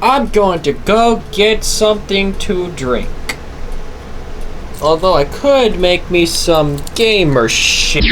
I'm going to go get something to drink. Although I could make me some gamer shit.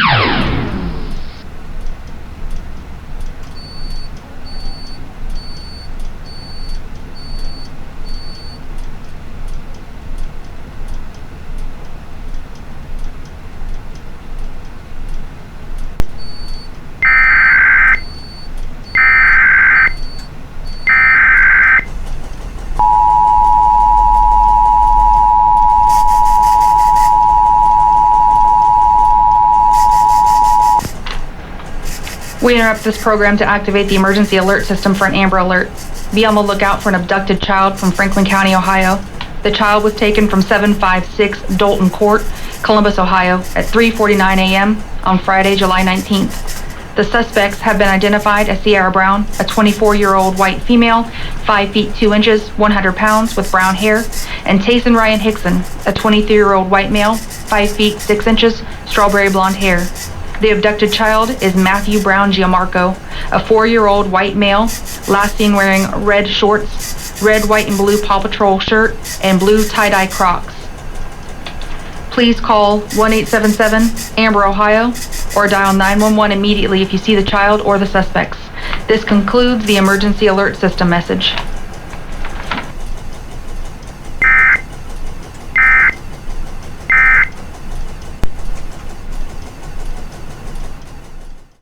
We interrupt this program to activate the emergency alert system for an Amber Alert. Be on the lookout for an abducted child from Franklin County, Ohio. The child was taken from 756 Dalton Court, Columbus, Ohio, at 3:49 a.m. on Friday, July 19th. The suspects have been identified as Sierra Brown, a 24-year-old white female, 5 feet 2 inches, 100 pounds, with brown hair, and Tayson Ryan Hickson, a 23-year-old white male, 5 feet 6 inches, strawberry blonde hair. The abducted child is Matthew Brown Giamarco, a 4-year-old white male, last seen wearing red shorts, red, white, and blue Paw Patrol shirt, and blue tie-dye Crocs. Please call 1-877-AMBER, Ohio, or dial 911 immediately if you see the child or the suspects. This concludes the emergency alert system message.